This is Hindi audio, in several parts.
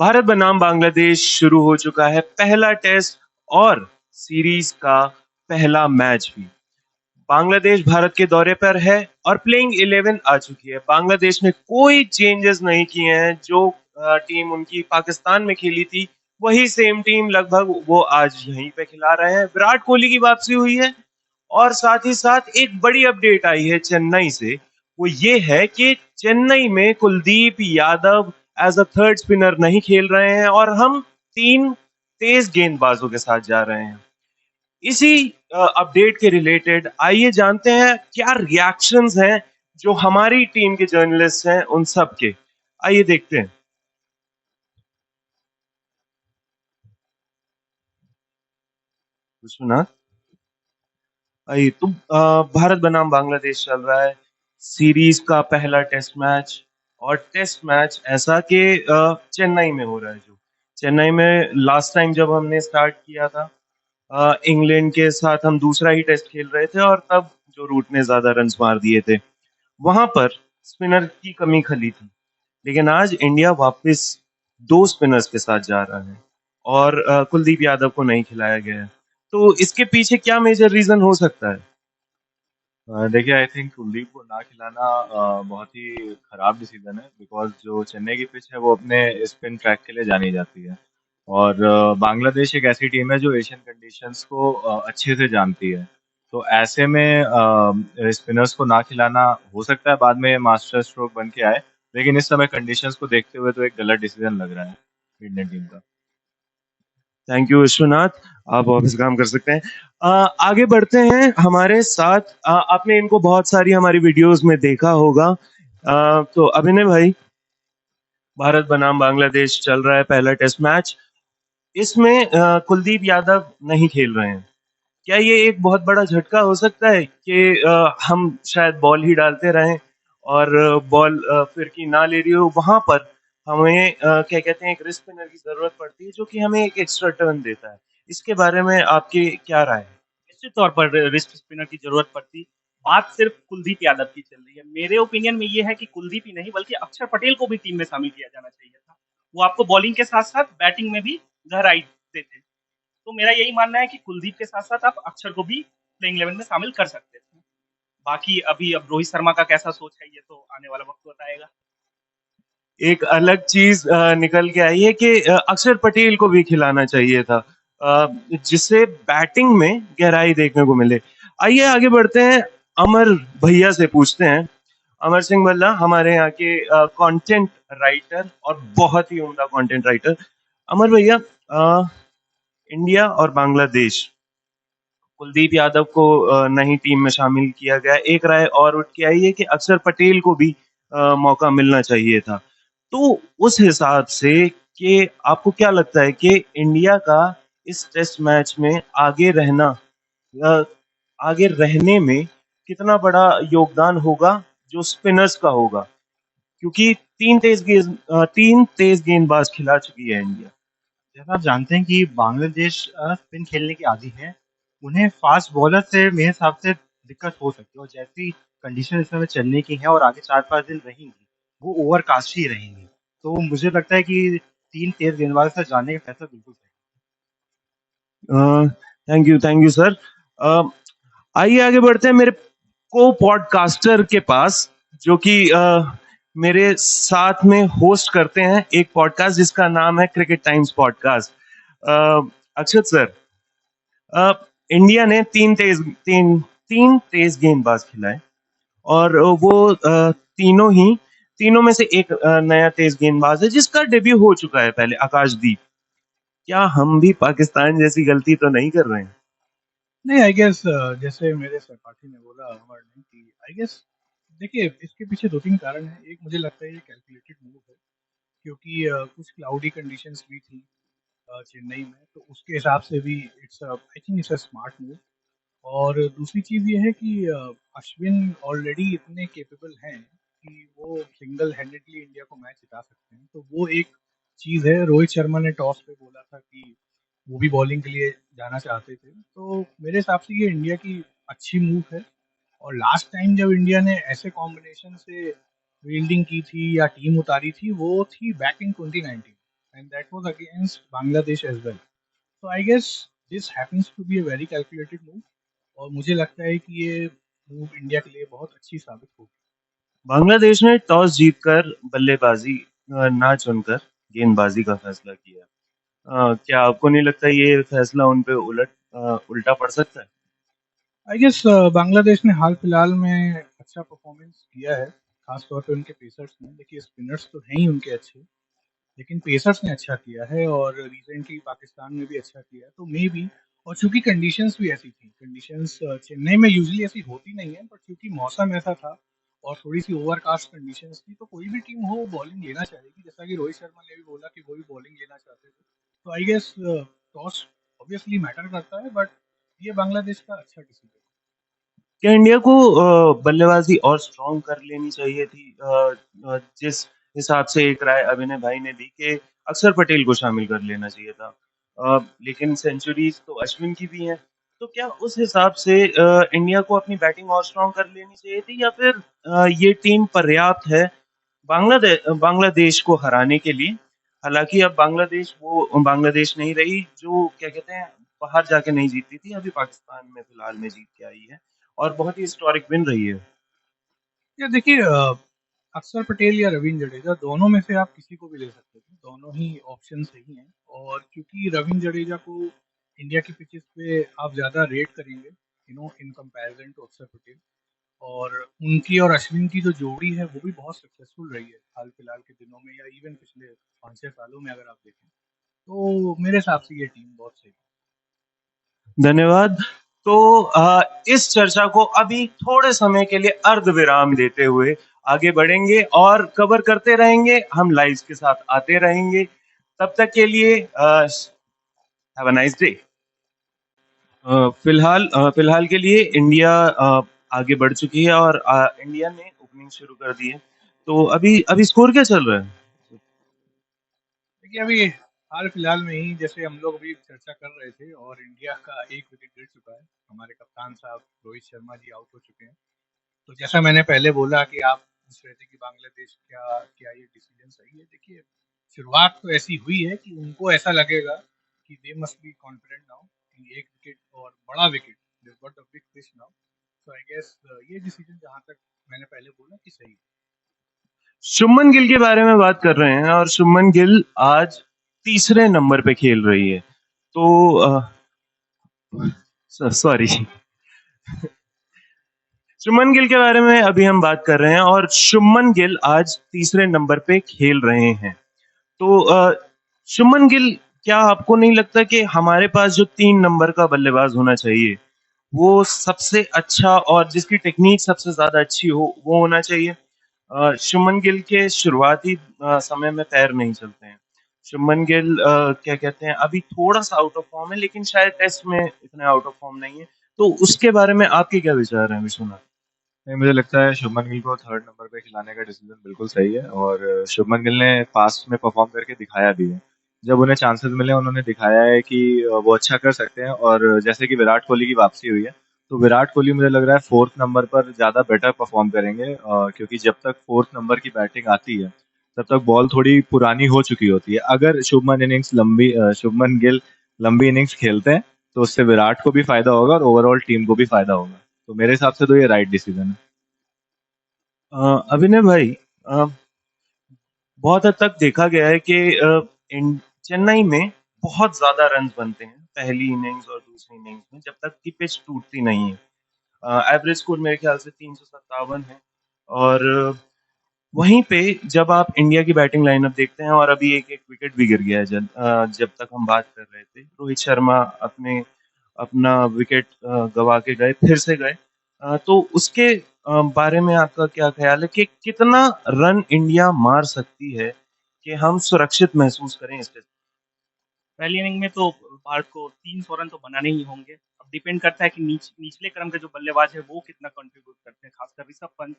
भारत बनाम बांग्लादेश शुरू हो चुका है पहला टेस्ट और सीरीज का पहला मैच भी। बांग्लादेश भारत के दौरे पर है और प्लेइंग 11 आ चुकी है। बांग्लादेश ने कोई चेंजेस नहीं किए हैं। जो टीम उनकी पाकिस्तान में खेली थी वही सेम टीम लगभग वो आज यहीं पे खिला रहे हैं। विराट कोहली की वापसी हुई है और साथ ही साथ एक बड़ी अपडेट आई है चेन्नई से। वो ये है कि चेन्नई में Kuldeep Yadav as a third spinner नहीं खेल रहे हैं और हम तीन तेज गेंदबाजों के साथ जा रहे हैं। इसी अपडेट के रिलेटेड आइए जानते हैं क्या रिएक्शंस हैं जो हमारी टीम के जर्नलिस्ट हैं उन सब के। आइए देखते हैं। सुना। आइए तो भारत बनाम बांग्लादेश चल रहा है, सीरीज का पहला टेस्ट मैच। और टेस्ट मैच ऐसा कि चेन्नई में हो रहा है। जो चेन्नई में लास्ट टाइम जब हमने स्टार्ट किया था इंग्लैंड के साथ हम दूसरा ही टेस्ट खेल रहे थे और तब जो रूट ने ज्यादा रन्स मार दिए थे वहां पर स्पिनर की कमी खली थी। लेकिन आज इंडिया वापस दो स्पिनर्स के साथ जा रहा है और कुलदीप यादव को नहीं खिलाया गया है। तो इसके पीछे क्या मेजर रीजन हो सकता है? देखिए, आई थिंक कुलदीप को ना खिलाना बहुत ही खराब डिसीजन है, बिकॉज जो चेन्नई की पिच है वो अपने स्पिन ट्रैक के लिए जानी जाती है। और बांग्लादेश एक ऐसी टीम है जो एशियन कंडीशंस को अच्छे से जानती है। तो ऐसे में स्पिनर्स को ना खिलाना हो सकता है बाद में मास्टर स्ट्रोक बन के आए, लेकिन इस समय कंडीशंस को देखते हुए तो एक गलत डिसीजन लग रहा है इंडियन टीम का। Thank you Vishwanath. आप ऑफिस काम कर सकते हैं। आगे बढ़ते हैं हमारे साथ। आपने इनको बहुत सारी हमारी वीडियोस में देखा होगा। तो अभिनय भाई, भारत बनाम बांग्लादेश चल रहा है पहला टेस्ट मैच। इसमें कुलदीप यादव नहीं खेल रहे हैं। क्या ये एक बहुत बड़ा झटका हो सकता है कि हम शायद बॉल ही डालते रहें और बॉल फिर की ना ले रही हो वहां पर हमें क्या कहते हैं एक रिस्ट स्पिनर की जरूरत पड़ती है जो कि हमें एक एक्स्ट्रा टर्न देता है। इसके बारे में आपकी क्या राय है? निश्चित तौर पर रिस्ट स्पिनर की जरूरत पड़ती। बात सिर्फ कुलदीप यादव की चल रही है। मेरे ओपिनियन में ये है कि कुलदीप ही नहीं बल्कि अक्षर पटेल को भी टीम में शामिल किया जाना चाहिए था। वो आपको बॉलिंग के साथ साथ बैटिंग में भी गहराई देते। तो मेरा यही मानना है कि कुलदीप के साथ साथ आप अक्षर को भी प्लेइंग 11 में शामिल कर सकते थे। बाकी अभी अब रोहित शर्मा का कैसा सोच है ये तो आने वाला वक्त बताएगा। एक अलग चीज निकल के आई है कि अक्षर पटेल को भी खिलाना चाहिए था जिससे बैटिंग में गहराई देखने को मिले। आइए आगे बढ़ते हैं। अमर भैया से पूछते हैं। अमर सिंह भल्ला हमारे यहाँ के कंटेंट राइटर और बहुत ही उम्दा कंटेंट राइटर। अमर भैया, इंडिया और बांग्लादेश, कुलदीप यादव को नहीं टीम में शामिल किया गया। एक राय और उठ के आई है कि अक्षर पटेल को भी मौका मिलना चाहिए था। तो उस हिसाब से कि आपको क्या लगता है कि इंडिया का इस टेस्ट मैच में अ, आगे रहने में कितना बड़ा योगदान होगा जो स्पिनर्स का होगा? क्योंकि तीन तेज गेंदबाज खिला चुकी है इंडिया। जैसा आप जानते हैं कि बांग्लादेश स्पिन खेलने के आदी है। उन्हें फास्ट बॉलर से मेरे हिसाब से दिक्कत हो सकती है, और जैसी कंडीशन इस समय चलने की है और आगे 4-5 दिन रहेंगी, वो ओवरकास्ट ही रहेंगी। तो मुझे लगता है कि तीन तेज गेंदबाजों से जाने का फैसला बिल्कुल सही थैंक यू सर। आइए आगे बढ़ते हैं मेरे को पॉडकास्टर के पास जो कि मेरे साथ में होस्ट करते हैं एक पॉडकास्ट जिसका नाम है क्रिकेट टाइम्स पॉडकास्ट। अक्षत सर, अ, इंडिया ने तीन तेज गेंदबाज खिलाए और वो तीनों में से एक नया तेज गेंदबाज है जिसका डेब्यू हो चुका है पहले, आकाशदीप। क्या हम भी पाकिस्तान जैसी गलती तो नहीं कर रहे हैं? नहीं, आई गेस जैसे मेरे सहपाठी ने बोला अमर ने कि आई गेस देखिए इसके पीछे 2-3 कारण हैं। एक मुझे लगता है ये कैलकुलेटेड मूव है, क्योंकि कुछ क्लाउडी कंडीशंस भी थी चेन्नई में, तो उसके हिसाब से भी it's I think it's a smart move. और दूसरी चीज़ ये है कि अश्विन ऑलरेडी इतने कैपेबल हैं कि वो सिंगल हैंडेडली इंडिया को मैच जिता सकते हैं। तो वो एक चीज़ है। रोहित शर्मा ने टॉस पे बोला था कि वो भी बॉलिंग के लिए जाना चाहते थे। तो मेरे हिसाब से ये इंडिया की अच्छी मूव है। और लास्ट टाइम जब इंडिया ने ऐसे कॉम्बिनेशन से फील्डिंग की थी या टीम उतारी थी, वो थी back in 2019। and that was against Bangladesh as well. So I guess this happens to be a very calculated move, और मुझे लगता है कि ये मूव इंडिया के लिए बहुत अच्छी साबित होगी। बांग्लादेश ने टॉस जीतकर बल्लेबाजी ना चुनकर गेंदबाजी का फैसला किया। क्या आपको नहीं लगता ये फैसला उन पे उल्टा पड़ सकता है? आई गेस बांग्लादेश ने हाल फिलहाल में अच्छा परफॉर्मेंस किया है, खासतौर पे उनके पेसर्स ने। देखिए स्पिनर्स तो हैं ही उनके अच्छे, लेकिन पेसर्स ने अच्छा किया है और रिसेंटली पाकिस्तान में भी अच्छा किया है, तो मे बी। और चूंकि कंडीशंस भी ऐसी थी, कंडीशंस चेन्नई में यूजुअली ऐसी होती नहीं है, बट क्योंकि मौसम ऐसा था और थोड़ी सी ओवरकास्ट कंडीशंस थी, तो कोई भी टीम हो बॉलिंग लेना चाहेगी। जैसा कि रोहित शर्मा ने भी बोला कि वो भी बॉलिंग लेना चाहते थे, तो I guess toss obviously matter करता है, बट ये बांग्लादेश का अच्छा डिसीजन। क्या इंडिया को बल्लेबाजी और स्ट्रॉन्ग कर लेनी चाहिए थी? जिस हिसाब से एक राय अभिनय भाई ने दी कि अक्षर पटेल को शामिल कर लेना चाहिए था, लेकिन सेंचुरीज तो अश्विन की भी हैं, तो क्या उस हिसाब से इंडिया को अपनी बैटिंग और स्ट्रॉन्ग कर लेनी चाहिए थी, या फिर ये टीम पर्याप्त है बांग्लादेश को हराने के लिए? हालांकि अब बांग्लादेश वो बांग्लादेश नहीं रही जो क्या कहते हैं बाहर जाके नहीं जीतती थी, अभी पाकिस्तान में फिलहाल में जीत के आई है और बहुत ही हिस्टोरिक विन रही है। या देखिए अक्षर पटेल या रवींद्र जडेजा, दोनों में से आप किसी को भी ले सकते थे, दोनों ही ऑप्शन सही हैं। और क्योंकि रवींद्र जडेजा को इंडिया की पिचेस पे आप ज़्यादा रेट करेंगे, इन कंपैरिजन टू अक्षर पटेल, और उनकी और अश्विन की जो जोड़ी है वो भी बहुत सक्सेसफुल रही है हाल फिलहाल के दिनों में, या इवन पिछले 5-6 सालों में अगर आप देखें, तो मेरे हिसाब से ये टीम बहुत सही है। धन्यवाद। तो इस चर्चा को अभी थोड़े समय के लिए अर्ध विराम देते हुए आगे बढ़ेंगे और कवर करते रहेंगे, हम लाइव्स के साथ आते रहेंगे। तब तक के लिए हैव अ नाइस डे। फिलहाल के लिए इंडिया आगे बढ़ चुकी है और इंडिया ने ओपनिंग शुरू कर दी है। तो अभी अभी स्कोर क्या चल रहा है? देखिए अभी हाल फिलहाल में ही जैसे हम लोग अभी चर्चा कर रहे थे, और इंडिया का एक विकेट गिर चुका है, हमारे कप्तान साहब रोहित शर्मा जी आउट हो चुके हैं। तो जैसा मैंने पहले बोला कि आप पूछ रहे थे कि बांग्लादेश क्या क्या ये डिसीजन सही है, देखिए शुरुआत तो ऐसी हुई है कि उनको ऐसा लगेगा कि they must be confident now कि एक विकेट और बड़ा wicket, they got the big fish now. So I guess ये डिसीजन जहां तक मैंने पहले बोला कि सही है। शुभमन गिल के बारे में बात कर रहे हैं और शुभमन गिल आज तीसरे नंबर पे खेल रही है। तो सॉरी, शुभमन गिल के बारे में अभी हम बात कर रहे हैं और शुभमन गिल आज तीसरे नंबर पे खेल रहे हैं। तो शुभमन गिल, क्या आपको नहीं लगता कि हमारे पास जो 3 नंबर का बल्लेबाज होना चाहिए वो सबसे अच्छा और जिसकी टेक्निक सबसे ज्यादा अच्छी हो वो होना चाहिए? शुभमन गिल के शुरुआती समय में पैर नहीं चलते हैं। शुभमन गिल क्या कहते हैं अभी थोड़ा सा आउट ऑफ फॉर्म है, लेकिन शायद टेस्ट में इतने आउट ऑफ फॉर्म नहीं है। तो उसके बारे में आपके क्या विचार हैं विश्वनाथ? नहीं, मुझे लगता है शुभमन गिल को थर्ड नंबर पे खिलाने का डिसीजन बिल्कुल सही है और शुभमन गिल ने पास्ट में परफॉर्म करके दिखाया भी है। जब उन्हें चांसेस मिले उन्होंने दिखाया है कि वो अच्छा कर सकते हैं और जैसे कि विराट कोहली की वापसी हुई है तो विराट कोहली मुझे लग रहा है फोर्थ नंबर पर ज़्यादा बेटर परफॉर्म करेंगे क्योंकि जब तक फोर्थ नंबर की बैटिंग आती है तब तक बॉल थोड़ी पुरानी हो चुकी होती है। अगर शुभमन गिल लंबी इनिंग्स खेलते हैं तो उससे विराट को भी फायदा होगा और ओवरऑल टीम को भी फायदा होगा। तो मेरे हिसाब से तो ये राइट डिसीजन है। अभिनय भाई, बहुत हद तक देखा गया है कि चेन्नई में बहुत ज्यादा रन बनते हैं पहली इनिंग्स और दूसरी इनिंग्स में जब तक कि पिच टूटती नहीं है। एवरेज स्कोर मेरे ख्याल से 357 है। और वहीं पे जब आप इंडिया की बैटिंग लाइनअप देखते हैं, और अभी एक एक विकेट भी गिर गया है जब तक हम बात कर रहे थे, रोहित शर्मा अपना विकेट गवा के गए, फिर से गए। तो उसके बारे में आपका क्या ख्याल है कि कितना रन इंडिया मार सकती है कि हम सुरक्षित महसूस करें इस टेस्ट? पहली इनिंग में तो भारत को 300 रन तो बनाने ही होंगे। अब डिपेंड करता है कि निचले क्रम के जो बल्लेबाज है वो कितना कंट्रीब्यूट करते हैं, खासकर ऋषभ पंत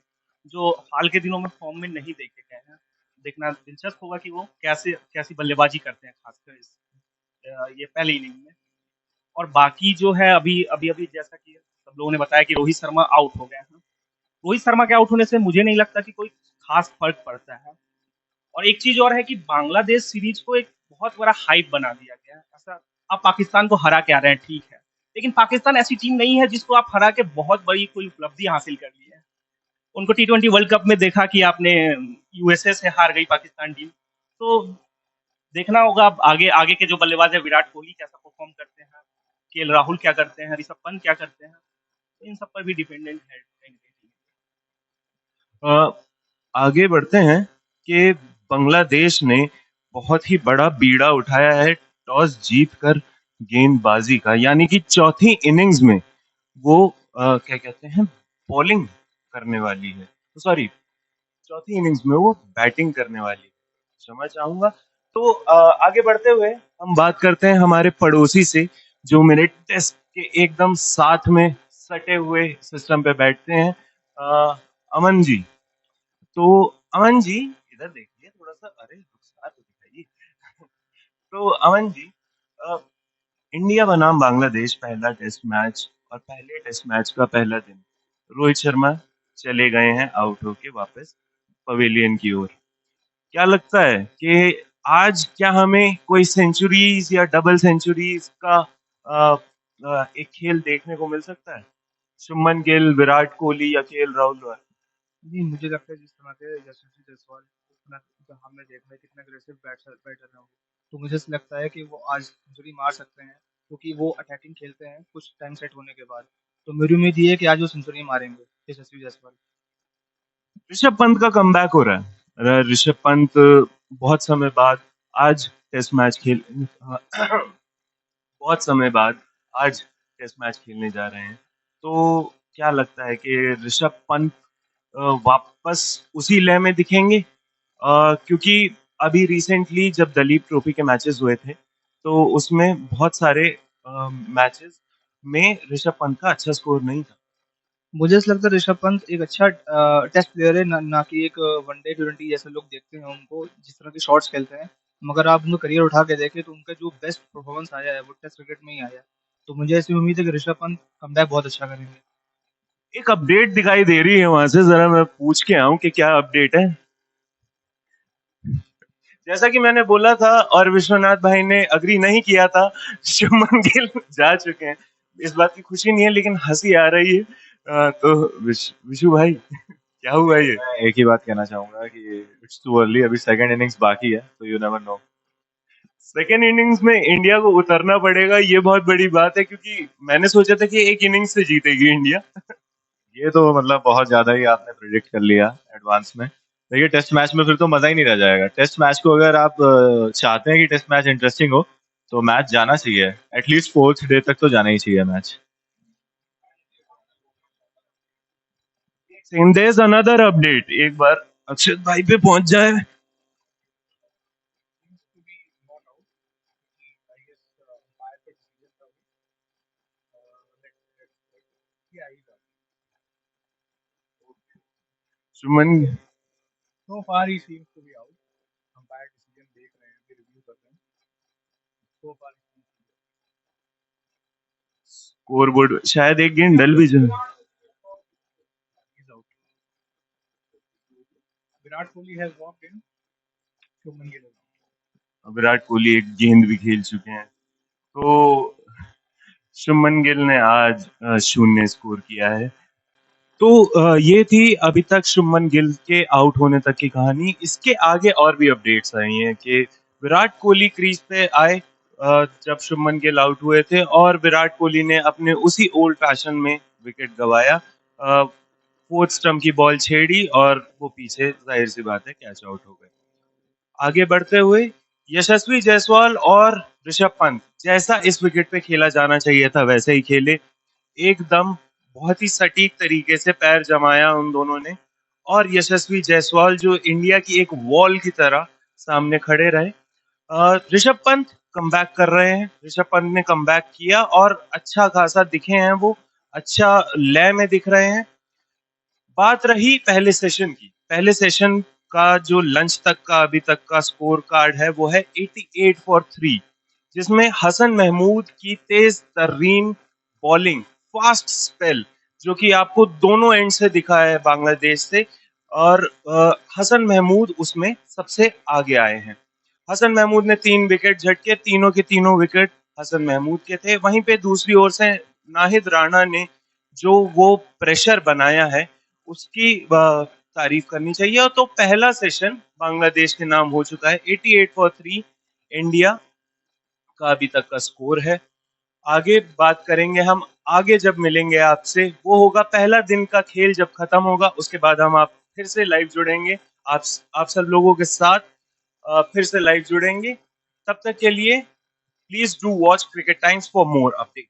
जो हाल के दिनों में फॉर्म में नहीं देखे गए हैं। देखना दिलचस्प होगा कि वो कैसी बल्लेबाजी करते हैं, खासकर ये पहली इनिंग में। और बाकी जो है अभी अभी अभी जैसा कि सब लोगों ने बताया कि रोहित शर्मा आउट हो गए हैं। रोहित शर्मा के आउट होने से मुझे नहीं लगता कि कोई खास फर्क पड़ता है। और एक चीज और है कि बांग्लादेश सीरीज को एक बहुत बड़ा हाइप बना दिया गया है। ऐसा आप पाकिस्तान को हरा के आ रहे हैं, ठीक है, लेकिन पाकिस्तान ऐसी टीम नहीं है जिसको आप हरा के बहुत बड़ी कोई उपलब्धि हासिल कर ली है। उनको T20 वर्ल्ड कप में देखा कि आपने यूएसए से हार गई पाकिस्तान टीम। तो देखना होगा अब आगे आगे के जो बल्लेबाज है, विराट कोहली कैसा परफॉर्म करते हैं, केएल राहुल क्या करते हैं, ऋषभ पंत क्या करते हैं, तो इन सब पर भी डिपेंडेंट है कहीं ना कहीं। अ, आगे बढ़ते हैं कि बांग्लादेश ने बहुत ही बड़ा बीड़ा उठाया है टॉस जीतकर गेंदबाजी का, यानी कि चौथी इनिंग्स में वो क्या कहते हैं, बॉलिंग करने वाली है, सॉरी, चौथी इनिंग्स में वो बैटिंग करने वाली है, क्षमा चाहूंगा। तो आगे बढ़ते हुए हम बात करते हैं हमारे पड़ोसी से, जो मेरे टेस्ट के एकदम साथ में सटे हुए सिस्टम पे बैठते हैं, अमन जी। तो अमन जी, इधर देखिए थोड़ा सा, अरे रुखसार तो दिखाइए। तो अमन जी, अ, इंडिया बनाम बांग्लादेश पहला टेस्ट मैच, और पहले टेस्ट मैच का पहला दिन रोहित शर्मा चले गए हैं आउट होके वापस पवेलियन की ओर। क्या लगता है कि आज क्या हमें कोई सेंचुरीज या डबल सेंचुरीज का एक खेल देखने को मिल सकता है? शुभमन गिल, विराट कोहली या केएल राहुल? जी, मुझे लगता है जिस तरह से यशस्वी जायसवाल उतना हमने देखा है कितना अग्रेसिव बैटर है वो, तो मुझे ऐसा लगता है कि वो आज सेंचुरी मार सकते हैं, क्योंकि वो अटैकिंग खेलते हैं कुछ टाइम सेट होने के बाद। तो मेरी उम्मीद ये है कि आज वो सेंचुरी मारेंगे यशस्वी जायसवाल। ऋषभ पंत का कमबैक हो रहा है। ऋषभ पंत बहुत समय बाद आज टेस्ट मैच खेल बहुत समय बाद आज टेस्ट मैच खेलने जा रहे हैं। तो क्या लगता है कि ऋषभ पंत वापस उसी लय में दिखेंगे? क्योंकि अभी रिसेंटली जब दलीप ट्रॉफी के मैचेस हुए थे, तो उसमें बहुत सारे मैचेस में ऋषभ पंत का अच्छा स्कोर नहीं था। मुझे ऐसा लगता है ऋषभ पंत एक अच्छा टेस्ट प्लेयर है, ना कि एक वनडे T20 जैसे लोग देखते हैं उनको, जिस तरह के शॉट्स खेलते हैं। मगर आप उनका करियर उठा के देखें तो उनका जो बेस्ट परफॉर्मेंस आया है वो टेस्ट क्रिकेट में ही आया है। तो मुझे ऐसी उम्मीद है कि ऋषभ पंत कमबैक बहुत अच्छा करेंगे। एक अपडेट दिखाई दे रही है वहां से, जरा मैं पूछ के आऊं कि क्या अपडेट है। जैसा कि मैंने बोला था और विश्वनाथ भाई ने अग्री नहीं किया था, शुभमन गिल जा चुके हैं। इस बात की खुशी नहीं है, लेकिन हंसी आ रही है। तो विशु भाई, क्या हुआ ये? मैं एक ही बात कहना चाहूंगा कि इट्स टू अर्ली, अभी सेकंड इनिंग्स बाकी है, तो you never know. Second innings में इंडिया को उतरना पड़ेगा, ये बहुत बड़ी बात है, क्योंकि मैंने सोचा था कि एक इनिंग्स से जीतेगी इंडिया। ये तो मतलब बहुत ज्यादा ही आपने प्रिडिक्ट कर लिया एडवांस में। देखिए टेस्ट मैच में फिर तो मजा ही नहीं रह जाएगा। टेस्ट मैच को अगर आप चाहते हैं कि टेस्ट मैच इंटरेस्टिंग हो, तो मैच जाना चाहिए, एटलीस्ट फोर्थ डे तक तो जाना ही चाहिए match. There is another update, एक बार अक्षत भाई पे पहुंच जाए। सुमन, So far he seems to be out. Umpire decision देख रहे हैं, फिर रिव्यू कर रहे हैं। So far he seems to be score board शायद एक गेंद डल भी जाए। he's out. Virat Kohli has walked in. Shubman Gill is out. Virat Kohli एक गेंद भी खेल चुके हैं। तो शुभमन गिल ने आज शून्य स्कोर किया है। तो ये थी अभी तक शुभमन गिल के आउट होने तक की कहानी। इसके आगे और भी अपडेट्स आई हैं कि विराट कोहली क्रीज पे आए जब शुभमन गिल आउट हुए थे, और विराट कोहली ने अपने उसी ओल्ड फैशन में विकेट गंवाया। फोर्थ स्टंप की बॉल छेड़ी और वो पीछे, जाहिर सी बात है, कैच आउट हो गए। आगे बढ़ते हुए यशस्वी जायसवाल और ऋषभ पंत जैसा इस विकेट पे खेला जाना चाहिए था वैसे ही खेले, एकदम बहुत ही सटीक तरीके से पैर जमाया उन दोनों ने, और यशस्वी जायसवाल जो इंडिया की एक वॉल की तरह सामने खड़े रहे। ऋषभ पंत कमबैक कर रहे हैं, ऋषभ पंत ने कमबैक किया और अच्छा खासा दिखे हैं वो, अच्छा लय में दिख रहे हैं। बात रही पहले सेशन की। पहले सेशन का जो लंच तक का अभी तक का स्कोर कार्ड है वो है 88 फॉर 3, जिसमें हसन महमूद की तेज तर्रीन बॉलिंग, फास्ट स्पेल, जो कि आपको दोनों एंड से दिखा है बांग्लादेश से, और हसन महमूद उसमें सबसे आगे आए हैं। हसन महमूद ने 3 विकेट झटके, तीनों के तीनों विकेट हसन महमूद के थे। वहीं पे दूसरी ओर से नाहिद राणा ने जो वो प्रेशर बनाया है उसकी तारीफ करनी चाहिए। और तो पहला सेशन बांग्लादेश के नाम हो चुका है। 88 फॉर 3 इंडिया का अभी तक का स्कोर है। आगे बात करेंगे हम, आगे जब मिलेंगे आपसे वो होगा पहला दिन का खेल जब खत्म होगा, उसके बाद हम आप फिर से लाइव जुड़ेंगे, आप सब लोगों के साथ फिर से लाइव जुड़ेंगे। तब तक के लिए please do watch cricket times for more updates.